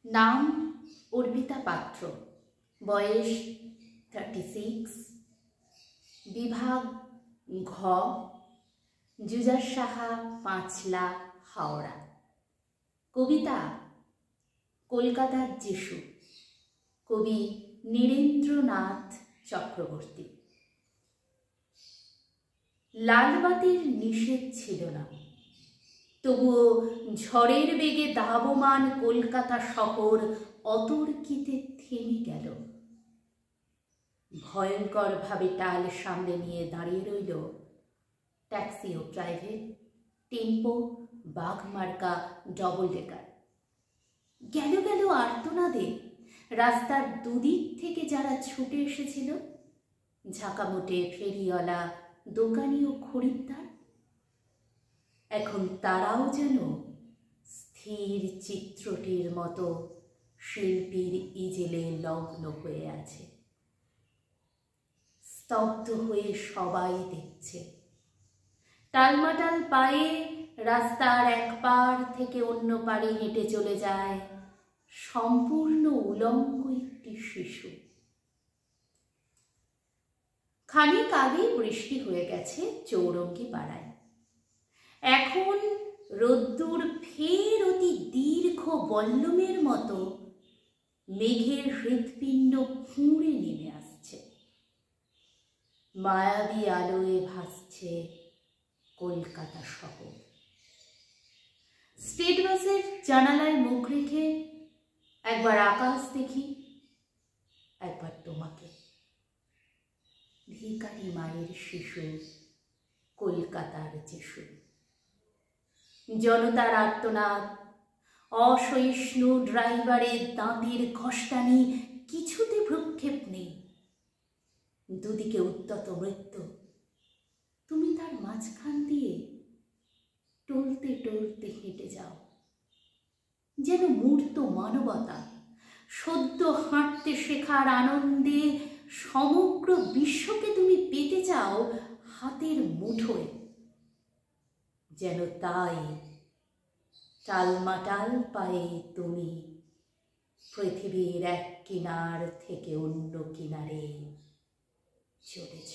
নাম অর্পিতা পাত্র, বয়স 36, বিভাগ ঘ, জুজার সাহা, পাঁচলা, হাওড়া। কবিতা কলকাতার যিশু, কবি নীরেন্দ্রনাথ চক্রবর্তী। লালবাতির নিষেধ ছিল না, তবুও ঝড়ের বেগে ধাবমান কলকাতা শহর অতর্কিতে থেমে গেল। ভয়ঙ্করভাবে টাল সামনে নিয়ে দাঁড়িয়ে রইল ট্যাক্সি ও প্রাইভেট, টেম্পো, বাঘমার্কা, ডবল ডেকার। গেল গেল আর্তনাদে রাস্তার দুদিক থেকে যারা ছুটে এসেছিল, ঝাঁকামুটে ফেরিওয়ালা, দোকানি ও খরিদ্দার। এখন তারাও যেন স্থির চিত্রটির মতো শিল্পীর ইজেলে লগ্ন হয়ে আছে। স্তব্ধ হয়ে সবাই দেখছে। টালমাটাল পায়ে রাস্তার এক পাড় থেকে অন্য পাড়ে হেঁটে চলে যায় সম্পূর্ণ উলঙ্গ একটি শিশু। খানিক আগেই বৃষ্টি হয়ে গেছে চৌরঙ্গি পাড়ায়। এখন রোদ্দুর ফের অতি দীর্ঘ বল্লমের মতো মেঘের হৃৎপিণ্ড ফুঁড়ে নেমে আসছে। মায়াবী আলোয় ভাসছে কলকাতা শহর। স্টেট বাসের জানালায় মুখ রেখে একবার আকাশ দেখি, একবার তোমাকে। ভিখারি মায়ের শিশু, কলকাতার যিশু। জনতার আর্তনাদ, অসহিষ্ণু ড্রাইভারের দাঁতের ঘষ্টানি, কিছুতে ভ্রুক্ষেপ নেই। দুদিকে উদ্যত মৃত্যু, তুমি তার মাঝখান দিয়ে টলতে টলতে হেঁটে যাও। যেন মূর্ত মানবতা সদ্য হাঁটতে শেখার আনন্দে সমগ্র বিশ্বকে তুমি পেতে চাও হাতের মুঠোয়। যেন তাই টালমাটাল পায়ে তুমি পৃথিবীর এক কিনার থেকে অন্য কিনারে চলেছ।